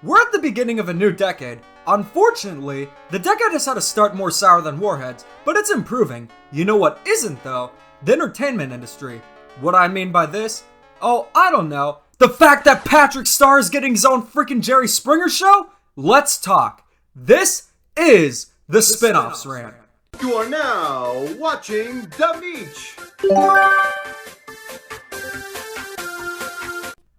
We're at the beginning of a new decade. Unfortunately, the decade has had a start more sour than Warheads, but it's improving. You know what isn't though? The entertainment industry. What I mean by this? Oh, I don't know. The fact that Patrick Star is getting his own freaking Jerry Springer show? Let's talk. This is the Spinoffs rant. You are now watching The Beach.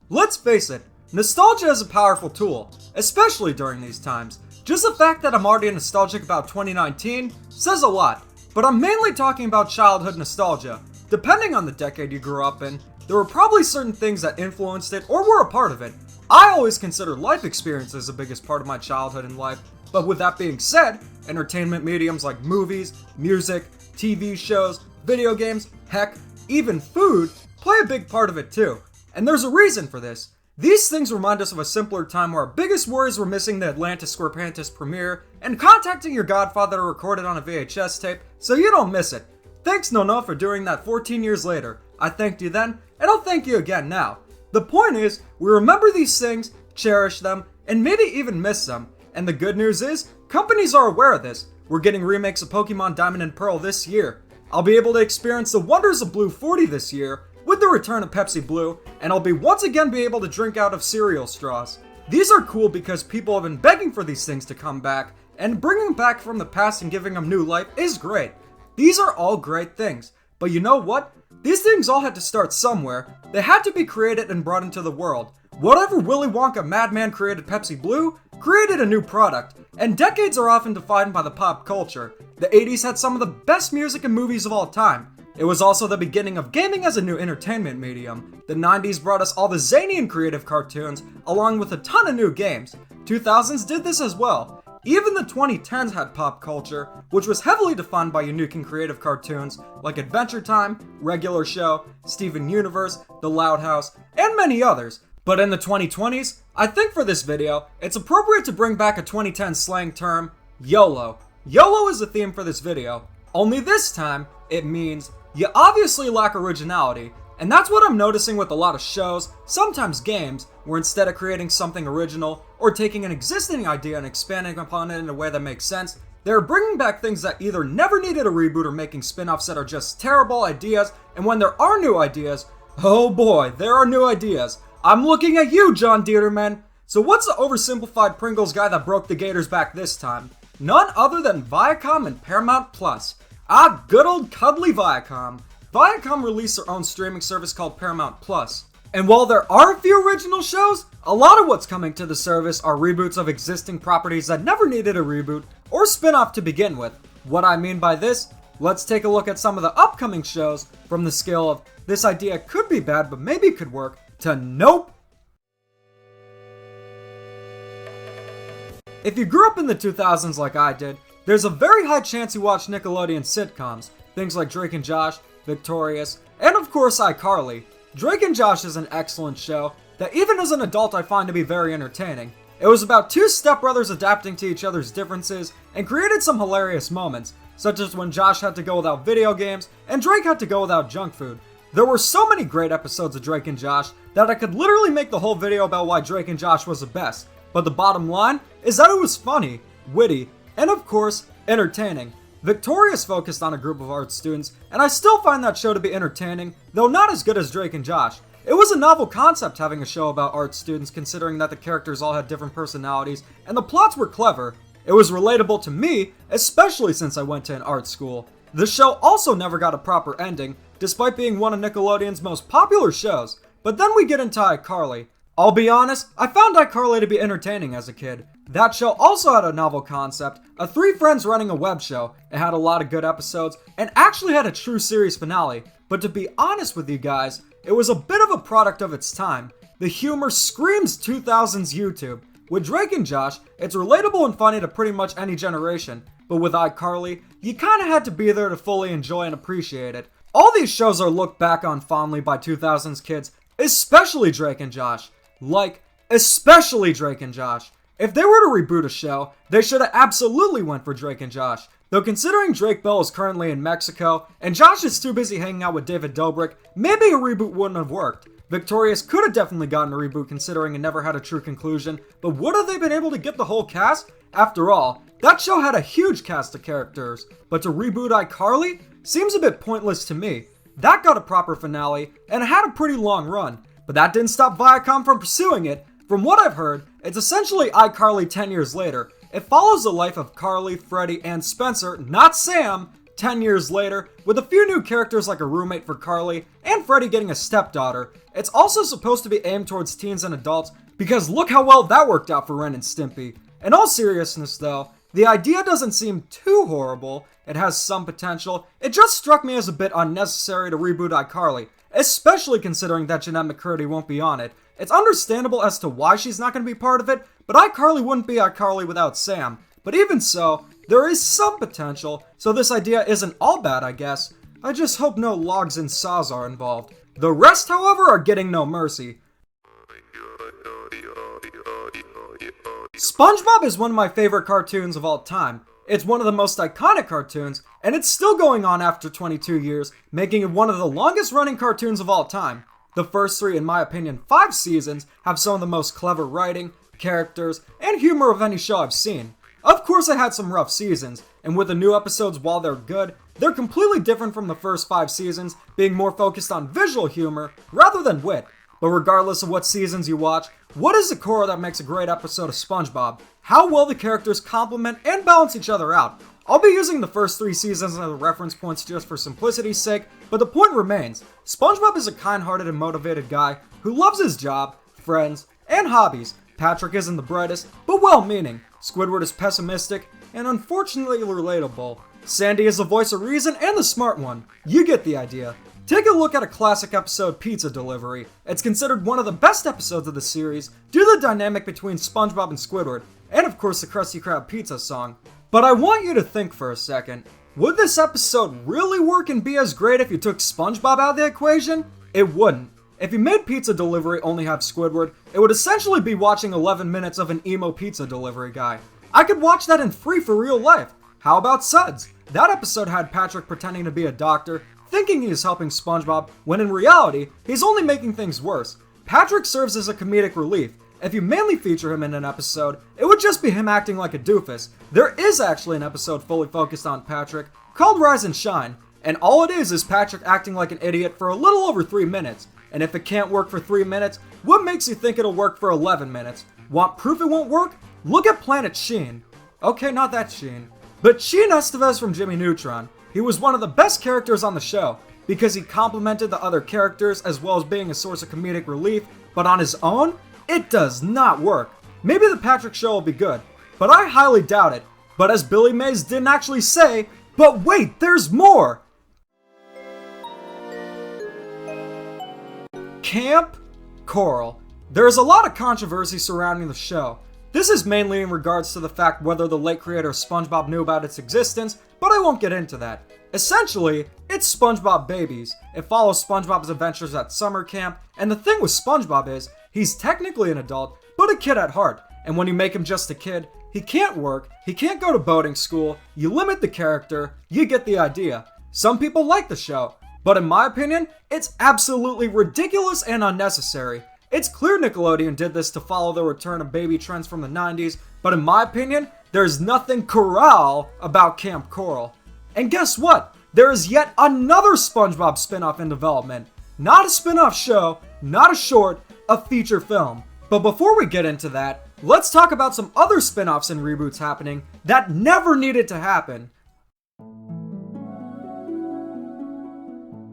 Let's face it, nostalgia is a powerful tool, especially during these times. Just the fact that I'm already nostalgic about 2019 says a lot, but I'm mainly talking about childhood nostalgia. Depending on the decade you grew up in, there were probably certain things that influenced it or were a part of it. I always consider life experiences the biggest part of my childhood and life, but with that being said, entertainment mediums like movies, music, TV shows, video games, heck, even food play a big part of it too. And there's a reason for this. These things remind us of a simpler time where our biggest worries were missing the Atlantis Squarepants premiere and contacting your godfather to record it on a VHS tape so you don't miss it. Thanks Nono for doing that 14 years later. I thanked you then, and I'll thank you again now. The point is, we remember these things, cherish them, and maybe even miss them. And the good news is, companies are aware of this. We're getting remakes of Pokemon Diamond and Pearl this year. I'll be able to experience the wonders of Blue 40 this year, with the return of Pepsi Blue, and I'll be once again be able to drink out of cereal straws. These are cool because people have been begging for these things to come back, and bringing them back from the past and giving them new life is great. These are all great things, but you know what? These things all had to start somewhere. They had to be created and brought into the world. Whatever Willy Wonka madman created Pepsi Blue, created a new product, and decades are often defined by the pop culture. The 80s had some of the best music and movies of all time. It was also the beginning of gaming as a new entertainment medium. The 90s brought us all the zany and creative cartoons, along with a ton of new games. 2000s did this as well. Even the 2010s had pop culture, which was heavily defined by unique and creative cartoons like Adventure Time, Regular Show, Steven Universe, The Loud House, and many others. But in the 2020s, I think for this video, it's appropriate to bring back a 2010 slang term, YOLO. YOLO is the theme for this video, only this time, it means you obviously lack originality, and that's what I'm noticing with a lot of shows, sometimes games, where instead of creating something original or taking an existing idea and expanding upon it in a way that makes sense, they're bringing back things that either never needed a reboot or making spin-offs that are just terrible ideas, and when there are new ideas, oh boy, there are new ideas. I'm looking at you, John Dieterman. So what's the oversimplified Pringles guy that broke the Gators back this time? None other than Viacom and Paramount Plus. Ah, good old cuddly Viacom. Viacom released their own streaming service called Paramount Plus. And while there are a few original shows, a lot of what's coming to the service are reboots of existing properties that never needed a reboot or spin-off to begin with. What I mean by this, let's take a look at some of the upcoming shows from the scale of this idea could be bad but maybe could work to nope. If you grew up in the 2000s like I did, there's a very high chance you watched Nickelodeon sitcoms, things like Drake and Josh, Victorious, and of course iCarly. Drake and Josh is an excellent show that even as an adult I find to be very entertaining. It was about two stepbrothers adapting to each other's differences and created some hilarious moments, such as when Josh had to go without video games and Drake had to go without junk food. There were so many great episodes of Drake and Josh that I could literally make the whole video about why Drake and Josh was the best, but the bottom line is that it was funny, witty, and of course, entertaining. Victorious focused on a group of art students, and I still find that show to be entertaining, though not as good as Drake and Josh. It was a novel concept having a show about art students considering that the characters all had different personalities, and the plots were clever. It was relatable to me, especially since I went to an art school. The show also never got a proper ending, despite being one of Nickelodeon's most popular shows. But then we get into iCarly. I'll be honest, I found iCarly to be entertaining as a kid. That show also had a novel concept, of three friends running a web show. It had a lot of good episodes, and actually had a true series finale. But to be honest with you guys, it was a bit of a product of its time. The humor screams 2000s YouTube. With Drake and Josh, it's relatable and funny to pretty much any generation. But with iCarly, you kinda had to be there to fully enjoy and appreciate it. All these shows are looked back on fondly by 2000s kids, especially Drake and Josh. Especially Drake and Josh. If they were to reboot a show, they should have absolutely went for Drake and Josh. Though considering Drake Bell is currently in Mexico, and Josh is too busy hanging out with David Dobrik, maybe a reboot wouldn't have worked. Victorious could have definitely gotten a reboot considering it never had a true conclusion, but would have they been able to get the whole cast? After all, that show had a huge cast of characters, but to reboot iCarly seems a bit pointless to me. That got a proper finale, and it had a pretty long run, but that didn't stop Viacom from pursuing it. From what I've heard, it's essentially iCarly 10 years later. It follows the life of Carly, Freddie, and Spencer, not Sam, 10 years later, with a few new characters like a roommate for Carly, and Freddie getting a stepdaughter. It's also supposed to be aimed towards teens and adults, because look how well that worked out for Ren and Stimpy. In all seriousness though, the idea doesn't seem too horrible, it has some potential, it just struck me as a bit unnecessary to reboot iCarly, especially considering that Jeanette McCurdy won't be on it. It's understandable as to why she's not going to be part of it, but iCarly wouldn't be iCarly without Sam. But even so, there is some potential, so this idea isn't all bad, I guess. I just hope no logs and saws are involved. The rest, however, are getting no mercy. SpongeBob is one of my favorite cartoons of all time. It's one of the most iconic cartoons, and it's still going on after 22 years, making it one of the longest running cartoons of all time. The first 3, in my opinion, 5 seasons have some of the most clever writing, characters, and humor of any show I've seen. Of course it had some rough seasons, and with the new episodes, while they're good, they're completely different from the first 5 seasons, being more focused on visual humor rather than wit. But regardless of what seasons you watch, what is the core that makes a great episode of SpongeBob? How well the characters complement and balance each other out. I'll be using the first 3 seasons as reference points just for simplicity's sake, but the point remains. SpongeBob is a kind-hearted and motivated guy who loves his job, friends, and hobbies. Patrick isn't the brightest, but well-meaning. Squidward is pessimistic and unfortunately relatable. Sandy is the voice of reason and the smart one. You get the idea. Take a look at a classic episode, Pizza Delivery. It's considered one of the best episodes of the series due to the dynamic between SpongeBob and Squidward, and of course the Krusty Krab pizza song. But I want you to think for a second. Would this episode really work and be as great if you took SpongeBob out of the equation? It wouldn't. If you made Pizza Delivery only have Squidward, it would essentially be watching 11 minutes of an emo pizza delivery guy. I could watch that in free for real life. How about Suds? That episode had Patrick pretending to be a doctor, thinking he is helping SpongeBob, when in reality, he's only making things worse. Patrick serves as a comedic relief. If you mainly feature him in an episode, it would just be him acting like a doofus. There is actually an episode fully focused on Patrick, called Rise and Shine, and all it is Patrick acting like an idiot for a little over 3 minutes. And if it can't work for 3 minutes, what makes you think it'll work for 11 minutes? Want proof it won't work? Look at Planet Sheen. Okay, not that Sheen. But Sheen Estevez from Jimmy Neutron. He was one of the best characters on the show, because he complemented the other characters as well as being a source of comedic relief, but on his own, it does not work. Maybe the Patrick show will be good, but I highly doubt it. But as Billy Mays didn't actually say, but wait, there's more! Kamp Koral. There is a lot of controversy surrounding the show. This is mainly in regards to the fact whether the late creator of SpongeBob knew about its existence, but I won't get into that. Essentially, it's SpongeBob Babies. It follows SpongeBob's adventures at summer camp, and the thing with SpongeBob is, he's technically an adult, but a kid at heart, and when you make him just a kid, he can't work, he can't go to boating school, you limit the character, you get the idea. Some people like the show, but in my opinion, it's absolutely ridiculous and unnecessary. It's clear Nickelodeon did this to follow the return of baby trends from the 90s, but in my opinion, there's nothing Koral about Kamp Koral. And guess what? There is yet another SpongeBob spin-off in development. Not a spin-off show, not a short, a feature film. But before we get into that, let's talk about some other spin-offs and reboots happening that never needed to happen.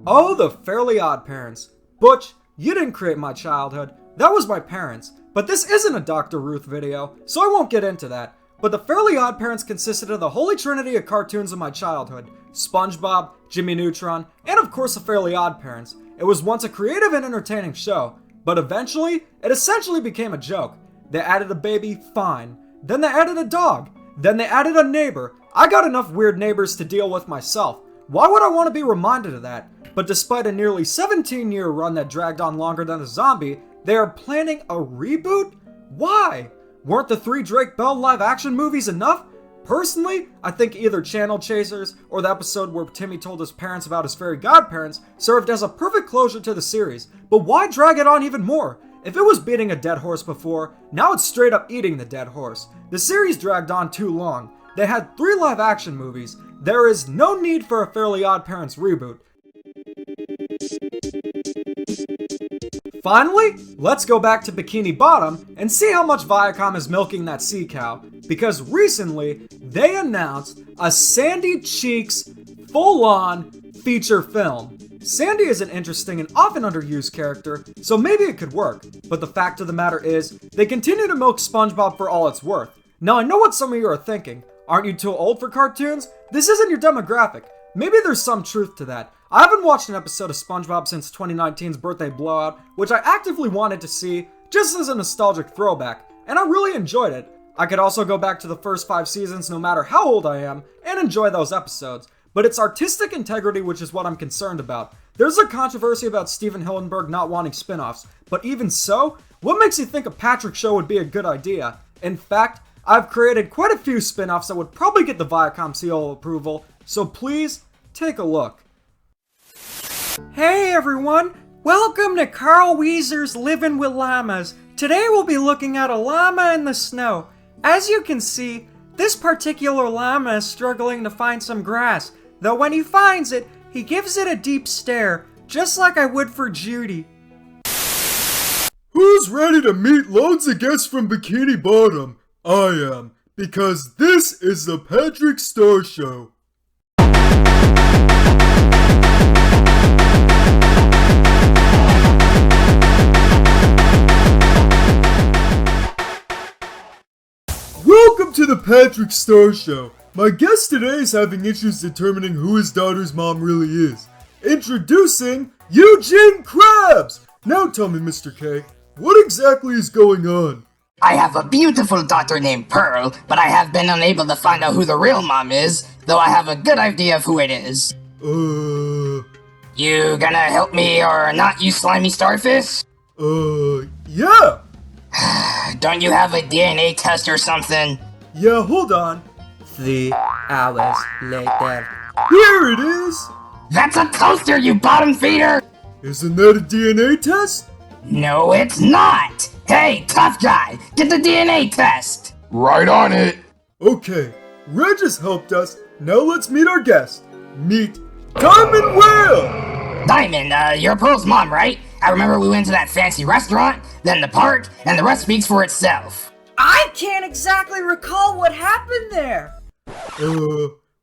Oh, the Fairly Odd Parents. Butch, you didn't create my childhood. That was my parents. But this isn't a Dr. Ruth video, so I won't get into that. But the Fairly Odd Parents consisted of the holy trinity of cartoons of my childhood. SpongeBob, Jimmy Neutron, and of course the Fairly Odd Parents. It was once a creative and entertaining show, but eventually, it essentially became a joke. They added a baby, fine. Then they added a dog. Then they added a neighbor. I got enough weird neighbors to deal with myself. Why would I want to be reminded of that? But despite a nearly 17-year run that dragged on longer than a zombie, they are planning a reboot? Why? Weren't the 3 Drake Bell live-action movies enough? Personally, I think either Channel Chasers or the episode where Timmy told his parents about his fairy godparents served as a perfect closure to the series, but why drag it on even more? If it was beating a dead horse before, now it's straight up eating the dead horse. The series dragged on too long. They had 3 live action movies. There is no need for a Fairly Odd Parents reboot. Finally, let's go back to Bikini Bottom and see how much Viacom is milking that sea cow, because recently they announced a Sandy Cheeks full-on feature film. Sandy is an interesting and often underused character, so maybe it could work, but the fact of the matter is, they continue to milk SpongeBob for all it's worth. Now I know what some of you are thinking, aren't you too old for cartoons? This isn't your demographic. Maybe there's some truth to that. I haven't watched an episode of SpongeBob since 2019's Birthday Blowout, which I actively wanted to see, just as a nostalgic throwback, and I really enjoyed it. I could also go back to the first 5 seasons no matter how old I am, and enjoy those episodes, but it's artistic integrity which is what I'm concerned about. There's a controversy about Stephen Hillenburg not wanting spin-offs, but even so, what makes you think a Patrick show would be a good idea? In fact, I've created quite a few spin-offs that would probably get the Viacom seal of approval, so please, take a look. Hey everyone, welcome to Carl Weezer's Living with Llamas. Today we'll be looking at a llama in the snow. As you can see, this particular llama is struggling to find some grass, though when he finds it, he gives it a deep stare, just like I would for Judy. Who's ready to meet loads of guests from Bikini Bottom? I am, because this is the Patrick Star Show. Welcome to the Patrick Star Show. My guest today is having issues determining who his daughter's mom really is. Introducing Eugene Krabs! Now tell me, Mr. K, what exactly is going on? I have a beautiful daughter named Pearl, but I have been unable to find out who the real mom is, though I have a good idea of who it is. You gonna help me or not, you slimy starfish? Yeah! Don't you have a DNA test or something? Yeah, hold on. 3 hours later. Here it is! That's a toaster, you bottom feeder! Isn't that a DNA test? No, it's not! Hey, tough guy, get the DNA test! Right on it. Okay, Reg has helped us. Now let's meet our guest. Meet Diamond Whale! Diamond, you're Pearl's mom, right? I remember we went to that fancy restaurant, then the park, and the rest speaks for itself. I can't exactly recall what happened there.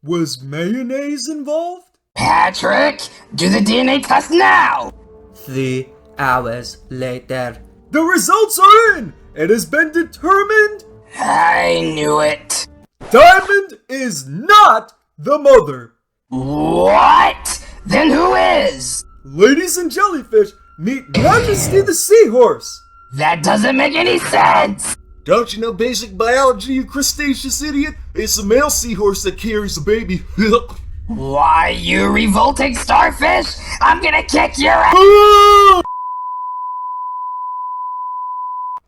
Was mayonnaise involved? Patrick, do the DNA test now! 3 hours later. The results are in! It has been determined I knew it. Diamond is not the mother. What? Then who is? Ladies and jellyfish, meet Majesty the Seahorse. That doesn't make any sense! Don't you know basic biology, you crustaceous idiot? It's a male seahorse that carries a baby. Why, you revolting starfish? I'm gonna kick your ass!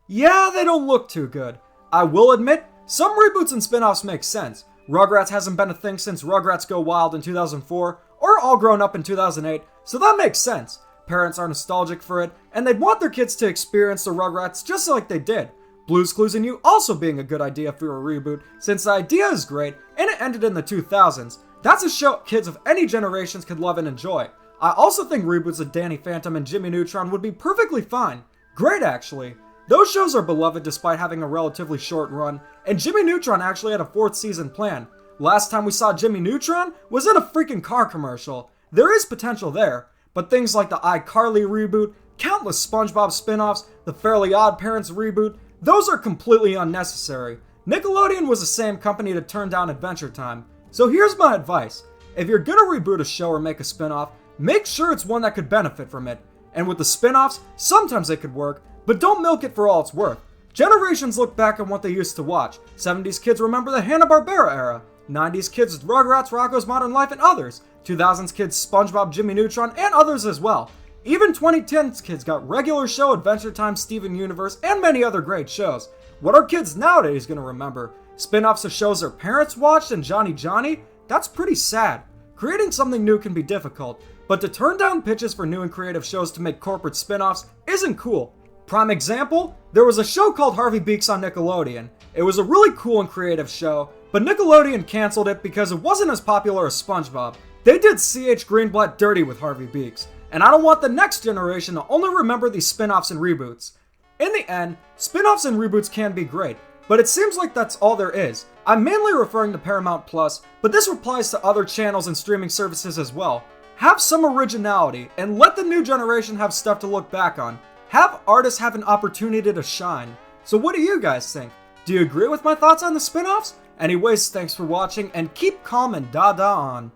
Yeah, they don't look too good. I will admit, some reboots and spin-offs make sense. Rugrats hasn't been a thing since Rugrats Go Wild in 2004, or All Grown Up in 2008, so that makes sense. Parents are nostalgic for it, and they'd want their kids to experience the Rugrats just like they did. Blue's Clues and You also being a good idea for a reboot, since the idea is great, and it ended in the 2000s. That's a show kids of any generations could love and enjoy. I also think reboots of Danny Phantom and Jimmy Neutron would be perfectly fine. Great, actually. Those shows are beloved despite having a relatively short run, and Jimmy Neutron actually had a 4th season planned. Last time we saw Jimmy Neutron was in a freaking car commercial. There is potential there, but things like the iCarly reboot, countless SpongeBob spin-offs, the Fairly Odd Parents reboot, those are completely unnecessary. Nickelodeon was the same company to turn down Adventure Time. So here's my advice. If you're gonna reboot a show or make a spin-off, make sure it's one that could benefit from it. And with the spin-offs, sometimes they could work, but don't milk it for all it's worth. Generations look back on what they used to watch. 70s kids remember the Hanna-Barbera era. 90s kids Rugrats, Rocko's Modern Life, and others. 2000s kids SpongeBob, Jimmy Neutron, and others as well. Even 2010s kids got regular show, Adventure Time, Steven Universe, and many other great shows. What are kids nowadays gonna remember? Spin-offs of shows their parents watched and Johnny Johnny? That's pretty sad. Creating something new can be difficult, but to turn down pitches for new and creative shows to make corporate spin-offs isn't cool. Prime example, there was a show called Harvey Beaks on Nickelodeon. It was a really cool and creative show, but Nickelodeon canceled it because it wasn't as popular as SpongeBob. They did C.H. Greenblatt dirty with Harvey Beaks, and I don't want the next generation to only remember these spin-offs and reboots. In the end, spin-offs and reboots can be great, but it seems like that's all there is. I'm mainly referring to Paramount Plus, but this applies to other channels and streaming services as well. Have some originality, and let the new generation have stuff to look back on. Have artists have an opportunity to shine. So what do you guys think? Do you agree with my thoughts on the spin-offs? Anyways, thanks for watching, and keep calm and da-da on.